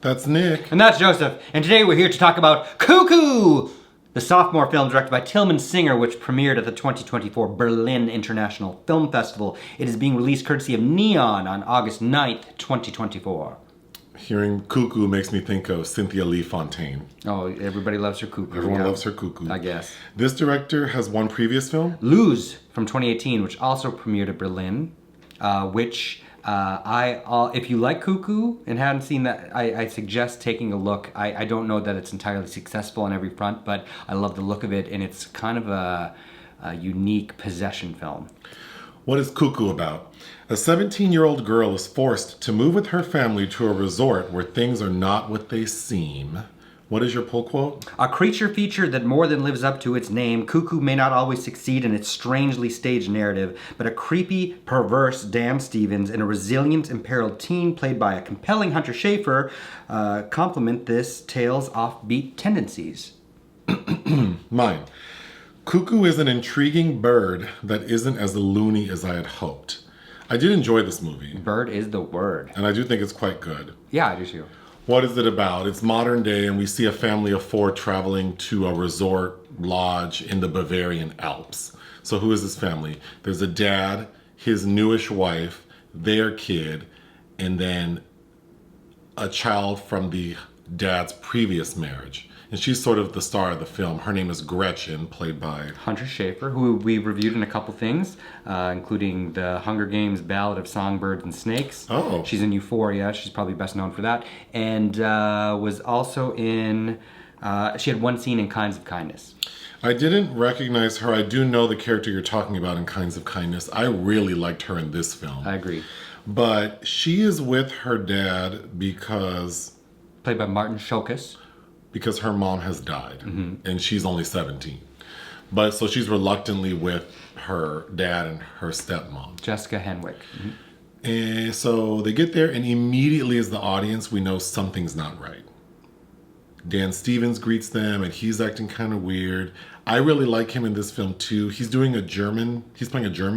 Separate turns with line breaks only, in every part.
That's Nick.
And that's Joseph. And today we're here to talk about Cuckoo, the sophomore film directed by Tilman Singer, which premiered at the 2024 Berlin International Film Festival. It is being released courtesy of Neon on August 9th, 2024.
Hearing Cuckoo makes me think of Cynthia Lee Fontaine.
Oh, everybody loves her Cuckoo.
Everyone loves her Cuckoo.
I guess.
This director has one previous film.
Lose from 2018, which also premiered at Berlin, if you like Cuckoo and hadn't seen that, I suggest taking a look. I don't know that it's entirely successful on every front, but I love the look of it, and it's kind of a unique possession film.
What is Cuckoo about? A 17-year-old girl is forced to move with her family to a resort where things are not what they seem. What is your pull quote?
A creature feature that more than lives up to its name, Cuckoo may not always succeed in its strangely staged narrative, but a creepy, perverse Dan Stevens and a resilient, imperiled teen played by a compelling Hunter Schafer complement this tale's offbeat tendencies.
Mine. Cuckoo is an intriguing bird that isn't as loony as I had hoped. I did enjoy this movie.
Bird is the word.
And I do think it's quite good.
Yeah, I do too.
What is it about? It's modern day, and we see a family of four traveling to a resort lodge in the Bavarian Alps. So who is this family? There's a dad, his newish wife, their kid, and then a child from the dad's previous marriage. And she's sort of the star of the film. Her name is Gretchen, played by
Hunter Schafer, who we reviewed in a couple things, including the Hunger Games Ballad of Songbirds and Snakes.
Oh.
She's in Euphoria. She's probably best known for that. And was also in, she had one scene in Kinds of Kindness.
I didn't recognize her. I do know the character you're talking about in Kinds of Kindness. I really liked her in this film.
I agree.
But she is with her dad because...
Played by Marton Csokas.
Because her mom has died, and she's only 17. But so she's reluctantly with her dad and her stepmom.
Jessica Henwick.
And so they get there, and immediately as the audience, we know something's not right. Dan Stevens greets them, and he's acting kind of weird. I really like him in this film, too. He's playing a German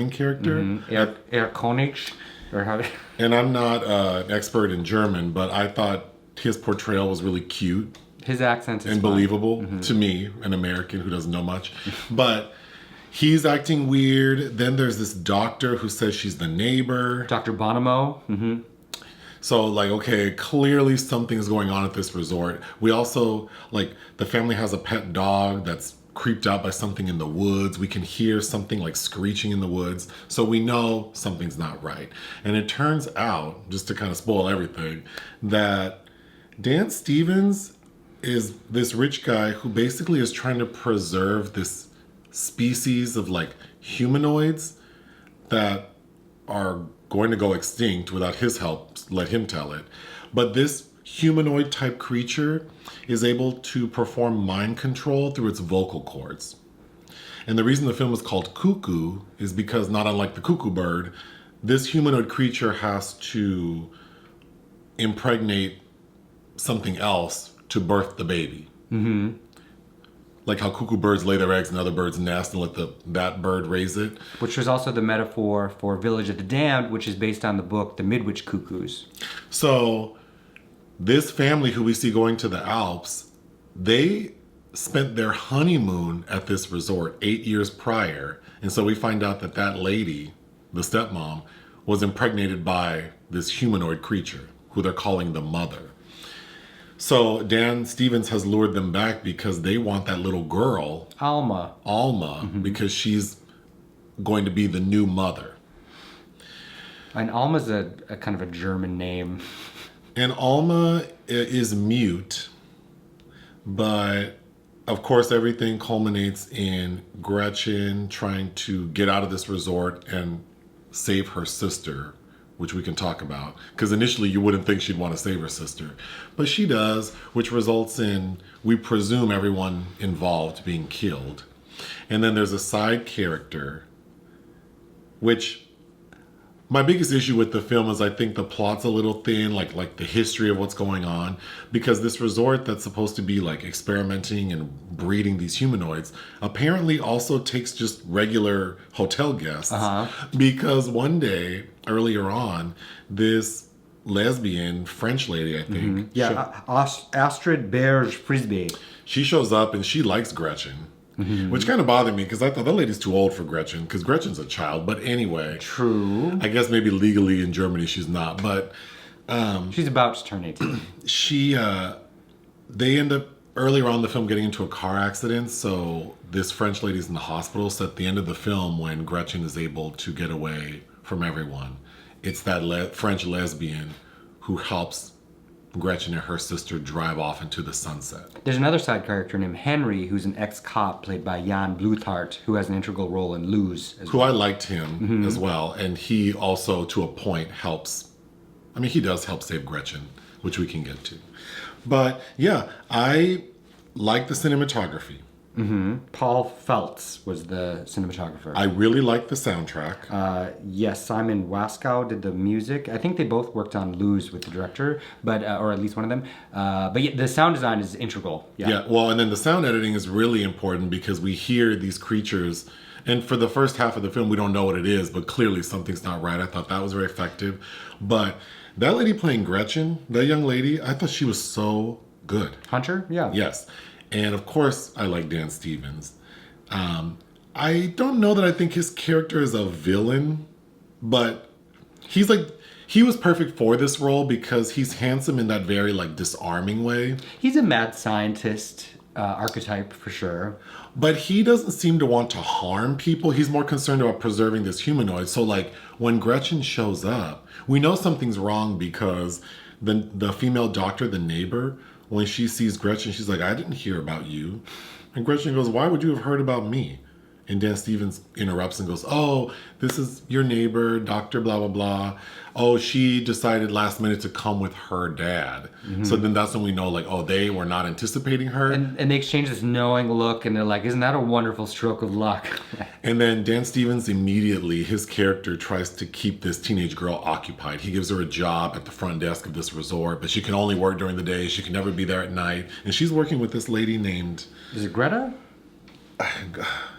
character.
Erik König.
And I'm not an expert in German, but I thought his portrayal was really cute.
His accent is
and
fine.
Believable to me, an American who doesn't know much. But he's acting weird. Then there's this doctor who says she's the neighbor.
Dr. Bonomo.
So, like, okay, clearly something's going on at this resort. We also, like, the family has a pet dog that's creeped out by something in the woods. We can hear something like screeching in the woods. So we know something's not right. And it turns out, just to kind of spoil everything, that Dan Stevens is this rich guy who basically is trying to preserve this species of like humanoids that are going to go extinct without his help, let him tell it. But this humanoid type creature is able to perform mind control through its vocal cords. And the reason the film is called Cuckoo is because, not unlike the cuckoo bird, this humanoid creature has to impregnate something else to birth the baby. Like how cuckoo birds lay their eggs in other birds' nests and let that bird raise it.
Which was also the metaphor for Village of the Damned, which is based on the book The Midwich Cuckoos.
So this family who we see going to the Alps, they spent their honeymoon at this resort 8 years prior. And so we find out that that lady, the stepmom, was impregnated by this humanoid creature who they're calling the mother. So Dan Stevens has lured them back because they want that little girl,
Alma,
because she's going to be the new mother.
And Alma's a kind of a German name.
And Alma is mute, but of course everything culminates in Gretchen trying to get out of this resort and save her sister, which we can talk about. Because initially you wouldn't think she'd want to save her sister. But she does, which results in, we presume, everyone involved being killed. And then there's a side character, which my biggest issue with the film is I think the plot's a little thin, like the history of what's going on. Because this resort that's supposed to be like experimenting and breeding these humanoids apparently also takes just regular hotel guests. Because one day, earlier on, this lesbian French lady, I think.
Yeah, Àstrid Bergès-Frisbey.
She shows up and she likes Gretchen. Which kind of bothered me because I thought that lady's too old for Gretchen because Gretchen's a child. But anyway.
True.
I guess maybe legally in Germany she's not. But
she's about to turn 18.
They end up earlier on in the film getting into a car accident. So this French lady's in the hospital. So at the end of the film when Gretchen is able to get away from everyone, it's that French lesbian who helps Gretchen and her sister drive off into the sunset.
There's another side character named Henry, who's an ex-cop played by Jan Bluthardt, who has an integral role in Lose.
I liked him as well. And he also, to a point, helps. I mean, he does help save Gretchen, which we can get to. But yeah, I like the cinematography.
Paul Faltz was the cinematographer.
I really like the soundtrack.
Yes, Simon Waskow did the music. I think they both worked on Lose with the director, but or at least one of them. But yeah, the sound design is integral.
Yeah, well, and then the sound editing is really important because we hear these creatures, and for the first half of the film, we don't know what it is, but clearly something's not right. I thought that was very effective. But that lady playing Gretchen, that young lady, I thought she was so good.
Hunter? Yeah.
Yes. And of course, I like Dan Stevens. I don't know that I think his character is a villain, but he was perfect for this role because he's handsome in that very disarming way.
He's a mad scientist archetype for sure.
But he doesn't seem to want to harm people. He's more concerned about preserving this humanoid. So when Gretchen shows up, we know something's wrong because the female doctor, the neighbor, when she sees Gretchen, she's like, I didn't hear about you. And Gretchen goes, why would you have heard about me? And Dan Stevens interrupts and goes, oh, this is your neighbor, Dr. blah, blah, blah. Oh, she decided last minute to come with her dad. So then that's when we know, they were not anticipating her.
And they exchange this knowing look, and they're like, isn't that a wonderful stroke of luck?
And then Dan Stevens immediately, his character tries to keep this teenage girl occupied. He gives her a job at the front desk of this resort, but she can only work during the day. She can never be there at night. And she's working with this lady named...
Is it Greta?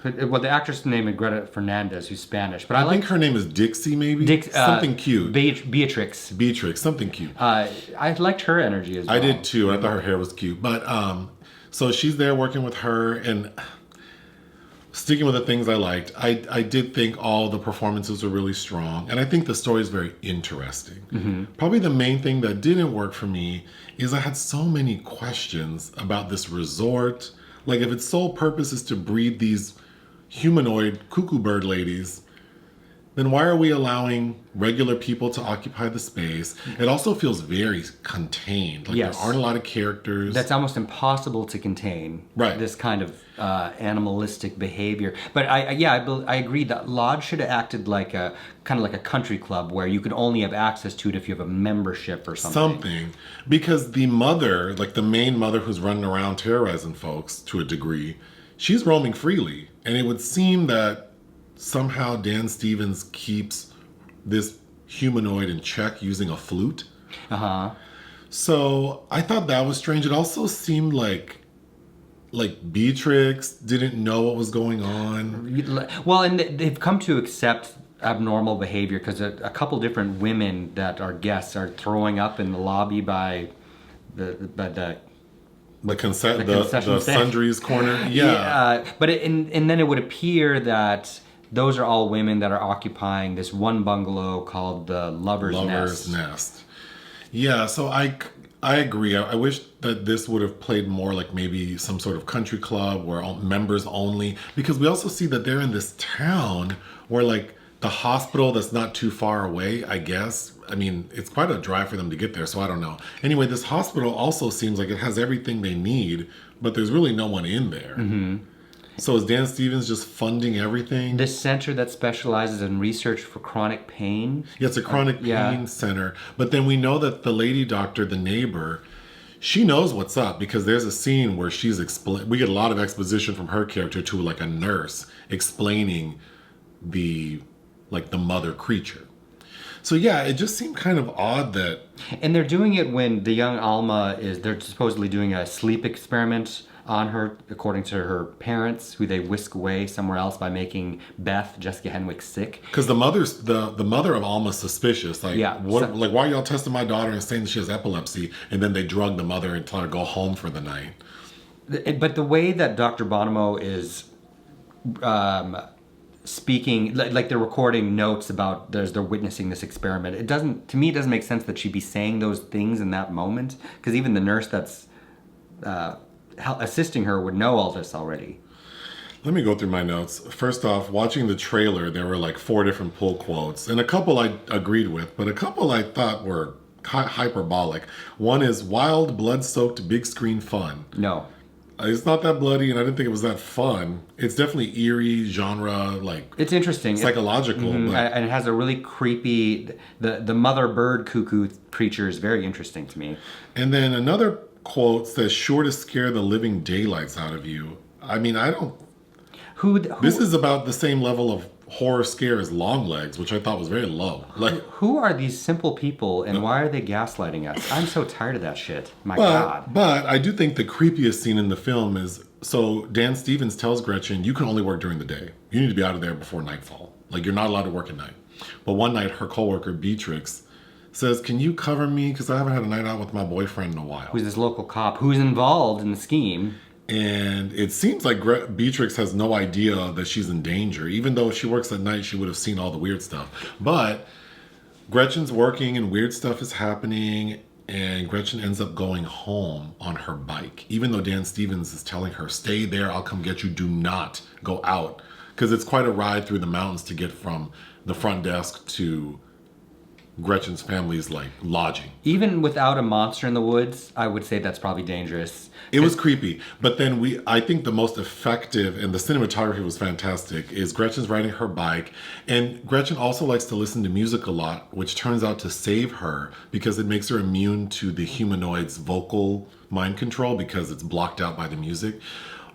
Well, the actress name is Greta Fernández, who's Spanish, but I
think her name is Dixie, maybe. Something cute.
Beatrix,
something cute.
I liked her energy as well.
I did too. I thought her hair was cute, but so she's there working with her and sticking with the things I liked. I did think all the performances were really strong, and I think the story is very interesting. Probably the main thing that didn't work for me is I had so many questions about this resort. If its sole purpose is to breed these humanoid cuckoo bird ladies, then why are we allowing regular people to occupy the space? It also feels very contained. There aren't a lot of characters.
That's almost impossible to contain.
Right.
This kind of animalistic behavior. But I agree that Lodge should have acted like a country club where you could only have access to it if you have a membership or something.
Because the mother, the main mother who's running around terrorizing folks to a degree, she's roaming freely. And it would seem that somehow Dan Stevens keeps this humanoid in check using a flute. So I thought that was strange. It also seemed like Beatrix didn't know what was going on.
Well, and they've come to accept abnormal behavior because a couple different women that are guests are throwing up in the lobby by the
sundries corner. Yeah.
But and then it would appear that those are all women that are occupying this one bungalow called the Lover's Nest.
Yeah, so I agree. I wish that this would have played more like maybe some sort of country club where members only, because we also see that they're in this town where the hospital that's not too far away, I guess. I mean, it's quite a drive for them to get there, so I don't know. Anyway, this hospital also seems like it has everything they need, but there's really no one in there. So is Dan Stevens just funding everything?
This center that specializes in research for chronic pain?
Yeah, it's a chronic pain center. But then we know that the lady doctor, the neighbor, she knows what's up because there's a scene where we get a lot of exposition from her character to a nurse explaining the mother creature. So yeah, it just seemed kind of odd that...
And they're doing it when the young Alma they're supposedly doing a sleep experiment on her, according to her parents, who they whisk away somewhere else by making Beth, Jessica Henwick, sick.
Because the mother of Alma's suspicious. Like, like, why are y'all testing my daughter and saying that she has epilepsy? And then they drug the mother and tell her to go home for the night.
But the way that Dr. Bonomo is speaking, like they're recording notes about they're witnessing this experiment, it doesn't make sense that she'd be saying those things in that moment, because even the nurse that's assisting her would know all this already.
Let me go through my notes. First off, watching the trailer, there were like 4 different pull quotes, and a couple I agreed with, but a couple I thought were hyperbolic. One is wild, blood-soaked, big screen fun.
No.
It's not that bloody, and I didn't think it was that fun. It's definitely eerie, genre, like...
It's interesting.
Psychological.
And it has a really creepy... The mother bird cuckoo creature is very interesting to me.
And then another quote says, sure to scare the living daylights out of you. I mean, I don't... This is about the same level of horror scare as Longlegs, which I thought was very low. Like,
who are these simple people, and why are they gaslighting us? I'm so tired of that shit. God.
But I do think the creepiest scene in the film is, so Dan Stevens tells Gretchen, you can only work during the day. You need to be out of there before nightfall. Like, you're not allowed to work at night. But one night, her coworker, Beatrix, says, can you cover me? Because I haven't had a night out with my boyfriend in a while.
Who's this local cop who's involved in the scheme.
And it seems like Beatrix has no idea that she's in danger. Even though if she works at night, she would have seen all the weird stuff. But Gretchen's working and weird stuff is happening. And Gretchen ends up going home on her bike. Even though Dan Stevens is telling her, stay there, I'll come get you. Do not go out. Because it's quite a ride through the mountains to get from the front desk to Gretchen's family's like lodging.
Even without a monster in the woods, I would say that's probably dangerous.
It was creepy, but then I think the most effective, and the cinematography was fantastic, is Gretchen's riding her bike, and Gretchen also likes to listen to music a lot, which turns out to save her because it makes her immune to the humanoid's vocal mind control because it's blocked out by the music.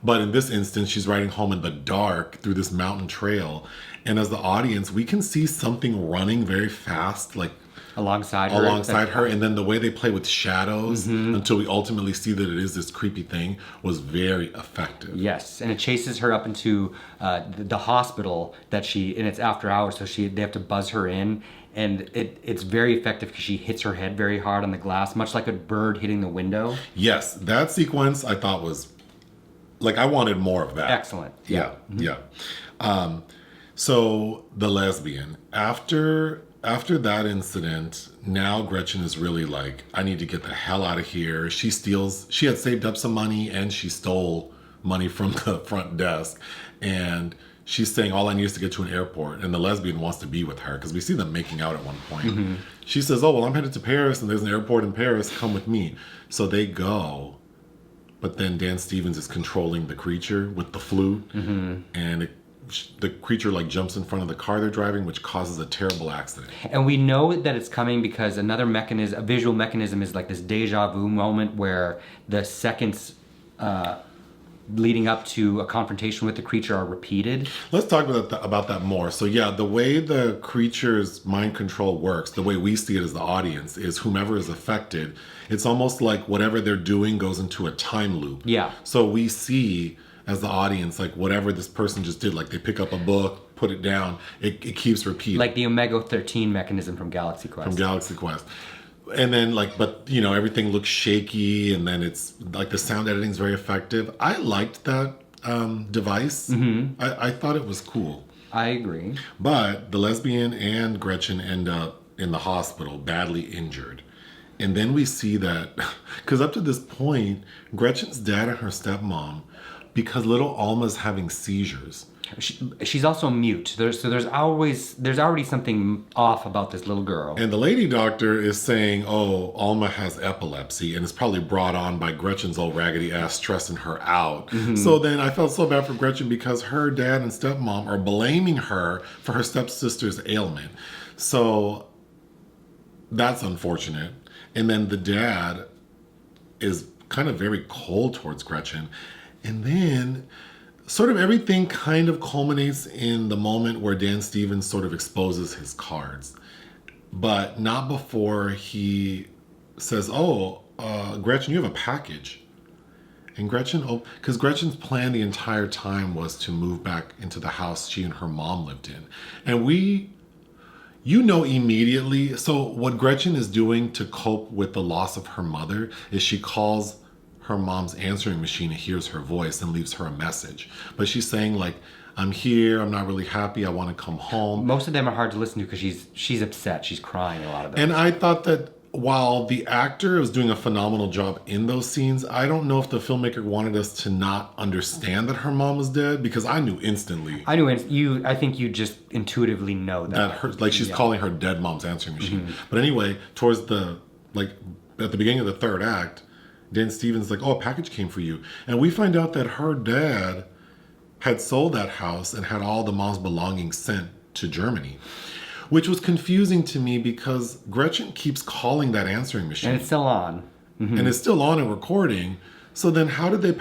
But in this instance, she's riding home in the dark through this mountain trail. And as the audience, we can see something running very fast, like
alongside
her. And then the way they play with shadows until we ultimately see that it is this creepy thing was very effective.
Yes, and it chases her up into the hospital and it's after hours, so they have to buzz her in. And it's very effective because she hits her head very hard on the glass, much like a bird hitting the window.
Yes, that sequence I thought was, like, I wanted more of that.
Excellent.
Yeah. So the lesbian, after that incident, now Gretchen is really like, I need to get the hell out of here. She had saved up some money and she stole money from the front desk. And she's saying, all I need is to get to an airport. And the lesbian wants to be with her because we see them making out at one point. She says, oh, well, I'm headed to Paris and there's an airport in Paris. Come with me. So they go. But then Dan Stevens is controlling the creature with the flute. And the creature like jumps in front of the car they're driving, which causes a terrible accident.
And we know that it's coming because another mechanism, a visual mechanism, is like this deja vu moment where the seconds leading up to a confrontation with the creature are repeated.
Let's talk about that more. So yeah, the way the creature's mind control works, the way we see it as the audience, is whomever is affected, it's almost like whatever they're doing goes into a time loop.
Yeah.
So we see as the audience, like whatever this person just did, like they pick up a book, put it down, it keeps repeating.
Like the Omega-13 mechanism from Galaxy Quest.
And then but everything looks shaky, and then it's like the sound editing is very effective. I liked that device. I thought it was cool.
I agree.
But the lesbian and Gretchen end up in the hospital badly injured. And then we see that, because up to this point, Gretchen's dad and her stepmom, because little Alma's having seizures.
She's also mute. There's already something off about this little girl.
And the lady doctor is saying, oh, Alma has epilepsy, and it's probably brought on by Gretchen's old raggedy ass stressing her out. So then I felt so bad for Gretchen because her dad and stepmom are blaming her for her stepsister's ailment. So that's unfortunate. And then the dad is kind of very cold towards Gretchen. And then sort of everything kind of culminates in the moment where Dan Stevens sort of exposes his cards. But not before he says, oh, Gretchen, you have a package. And Gretchen, because Gretchen's plan the entire time was to move back into the house she and her mom lived in. And immediately, so what Gretchen is doing to cope with the loss of her mother is she calls her mom's answering machine and hears her voice and leaves her a message. But she's saying like, I'm here, I'm not really happy, I want to come home.
Most of them are hard to listen to because she's upset, she's crying a lot of them.
And I thought that while the actor was doing a phenomenal job in those scenes, I don't know if the filmmaker wanted us to not understand that her mom was dead, because I knew instantly.
I think you just intuitively know that.
She's calling her dead mom's answering machine. But anyway, towards at the beginning of the third act, Dan Stevens like, oh, a package came for you. And we find out that her dad had sold that house and had all the mom's belongings sent to Germany. Which was confusing to me because Gretchen keeps calling that answering machine.
And it's still on. Mm-hmm.
And it's still on and recording. So then how did they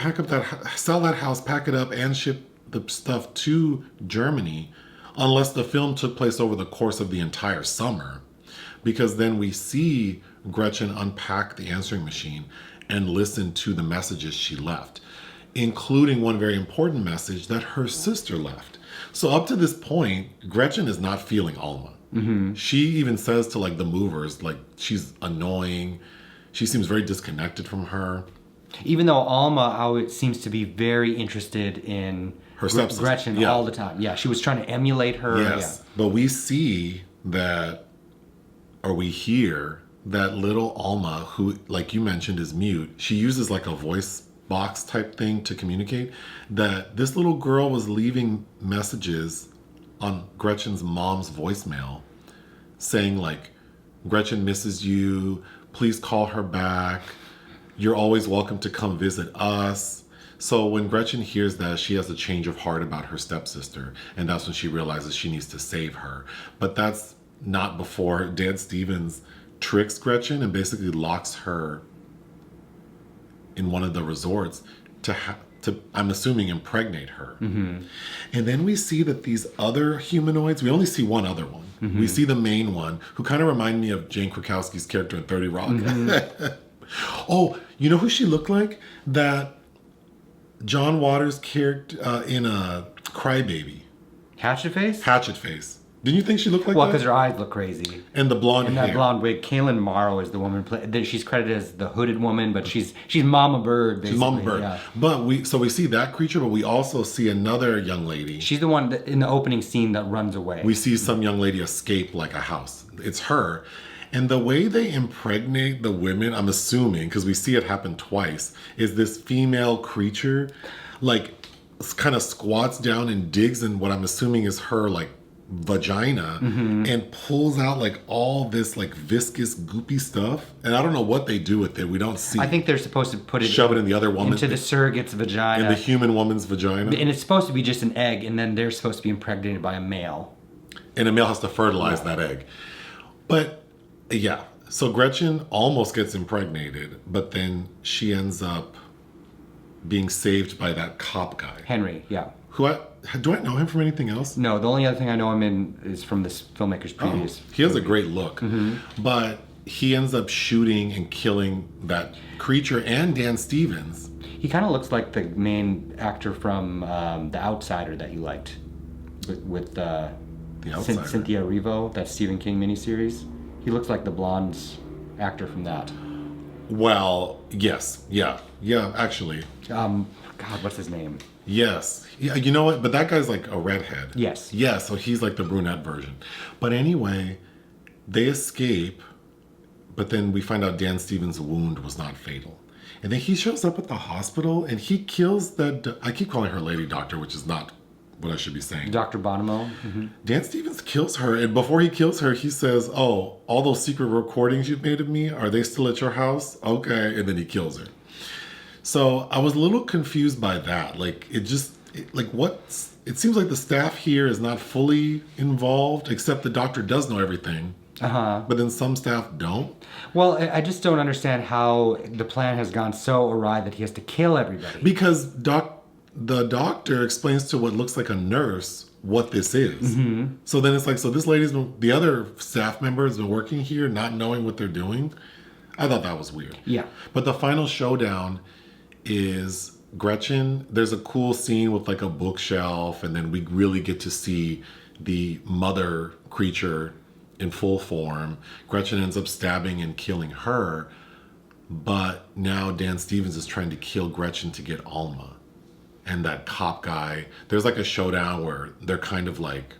sell that house, pack it up, and ship the stuff to Germany unless the film took place over the course of the entire summer? Because then we see Gretchen unpack the answering machine and listen to the messages she left, including one very important message that her sister left. So up to this point, Gretchen is not feeling Alma. Mm-hmm. She even says to the movers, she's annoying. She seems very disconnected from her.
Even though Alma seems to be very interested in
her stepsister.
Gretchen all the time. Yeah, she was trying to emulate her.
Yes, yeah. But we see that, or we hear that little Alma, who, like you mentioned, is mute. She uses a voice box type thing to communicate, that this little girl was leaving messages on Gretchen's mom's voicemail saying Gretchen misses you, please call her back, you're always welcome to come visit us. So when Gretchen hears that, she has a change of heart about her stepsister, and that's when she realizes she needs to save her. But that's not before Dan Stevens tricks Gretchen and basically locks her in one of the resorts to I'm assuming, impregnate her. Mm-hmm. And then we see that these other humanoids, we only see one other one. Mm-hmm. We see the main one, who kind of remind me of Jane Krakowski's character in 30 Rock. Mm-hmm. Oh, you know who she looked like? That John Waters character in Crybaby.
Hatchet Face?
Hatchet Face. Didn't you think she looked like that?
Well, because her eyes look crazy.
And the blonde hair.
And that blonde wig. Kalin Morrow is the woman. She's credited as the hooded woman, but she's Mama Bird, basically.
She's Mama Bird. Yeah. But we see that creature, but we also see another young lady.
She's the one in the opening scene that runs away.
We see some young lady escape like a house. It's her. And the way they impregnate the women, I'm assuming, because we see it happen twice, is this female creature, kind of squats down and digs in what I'm assuming is her, vagina, mm-hmm. and pulls out all this viscous goopy stuff, and I don't know what they do with it. We don't see.
I think they're supposed to shove it in the other woman, into the surrogate's vagina,
in the human woman's vagina,
and it's supposed to be just an egg, and then they're supposed to be impregnated by a male,
and a male has to fertilize that egg. But yeah, so Gretchen almost gets impregnated, but then she ends up being saved by that cop guy,
Henry. Yeah.
Do I know him from anything else?
No, the only other thing I know him in is from this filmmaker's previous.
He has a great look, mm-hmm. but he ends up shooting and killing that creature and Dan Stevens.
He kind of looks like the main actor from The Outsider that you liked, with the Outsider. Cynthia Erivo, that Stephen King miniseries. He looks like the blonde actor from that.
Well, yes, yeah, actually.
God, what's his name?
Yes. Yeah, you know what? But that guy's a redhead.
Yes.
Yeah, so he's the brunette version. But anyway, they escape, but then we find out Dan Stevens' wound was not fatal. And then he shows up at the hospital and he kills I keep calling her Lady Doctor, which is not what I should be saying.
Dr. Bonomo. Mm-hmm.
Dan Stevens kills her, and before he kills her, he says, oh, all those secret recordings you've made of me, are they still at your house? Okay. And then he kills her. So I was a little confused by that. It seems like the staff here is not fully involved, except the doctor does know everything. Uh-huh. But then some staff don't.
Well, I just don't understand how the plan has gone so awry that he has to kill everybody.
Because the doctor explains to what looks like a nurse what this is. Mm-hmm. So then it's so this the other staff member has been working here not knowing what they're doing. I thought that was weird.
Yeah.
But the final showdown is Gretchen. There's a cool scene with like a bookshelf, and then we really get to see the mother creature in full form. Gretchen ends up stabbing and killing her, but now Dan Stevens is trying to kill Gretchen to get Alma. And that cop guy, there's like a showdown where they're kind of like...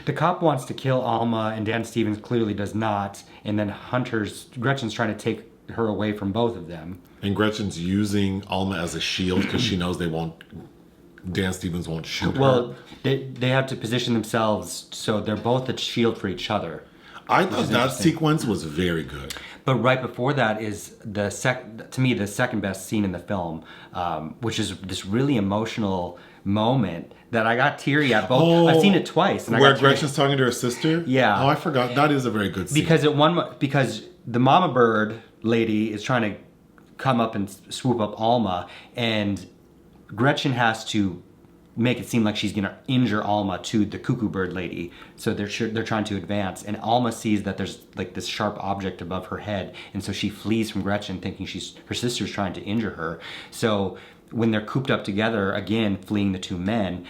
The cop wants to kill Alma, and Dan Stevens clearly does not. And then Gretchen's trying to take her away from both of them.
And Gretchen's using Alma as a shield because she knows Dan Stevens won't shoot her.
Well, they have to position themselves so they're both a shield for each other.
I thought that sequence was very good.
But right before that is to me the second best scene in the film, which is this really emotional moment that I got teary at both.
Oh,
I've seen it twice. And
where Gretchen's talking to her sister?
Yeah.
Oh, I forgot. That is a very good scene.
Because the mama bird lady is trying to come up and swoop up Alma, and Gretchen has to make it seem like she's going to injure Alma to the cuckoo bird lady. So they're trying to advance, and Alma sees that there's like this sharp object above her head, and so she flees from Gretchen thinking her sister's trying to injure her. So when they're cooped up together, again, fleeing the two men,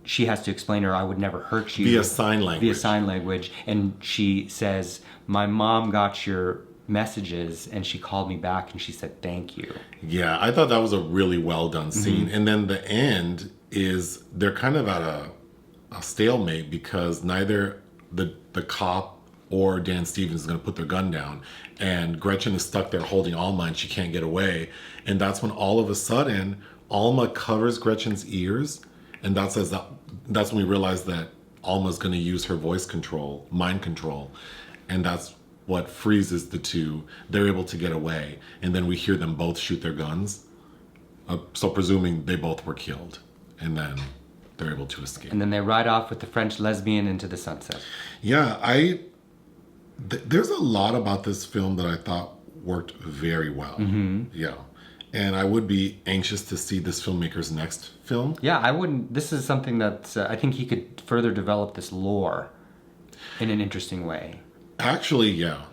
she has to explain to her, I would never hurt you.
Via sign language.
And she says, my mom got your messages and she called me back and she said, thank you.
Yeah, I thought that was a really well done scene. And then the end is they're kind of at a stalemate because neither the cop or Dan Stevens is going to put their gun down. And Gretchen is stuck there holding Alma and she can't get away. And that's when all of a sudden, Alma covers Gretchen's ears. And that's when we realize that Alma's going to use her voice control, mind control. And that's what freezes the two. They're able to get away. And then we hear them both shoot their guns. So presuming they both were killed. And then they're able to escape.
And then they ride off with the French lesbian into the sunset.
Yeah, there's a lot about this film that I thought worked very well. Yeah. And I would be anxious to see this filmmaker's next film.
Yeah, I wouldn't. This is something that I think he could further develop this lore in an interesting way.
Actually, yeah.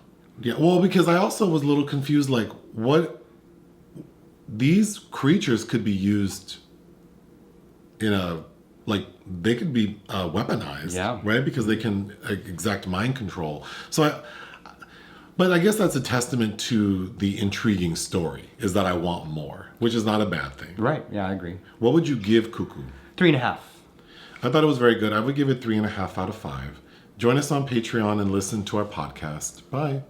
Yeah, well, because I also was a little confused, like, what... These creatures could be used in a... Like, they could be weaponized,
yeah,
right? Because they can exact mind control. But I guess that's a testament to the intriguing story, is that I want more, which is not a bad thing.
Right, yeah, I agree.
What would you give Cuckoo?
3.5.
I thought it was very good. I would give it 3.5 out of 5. Join us on Patreon and listen to our podcast. Bye.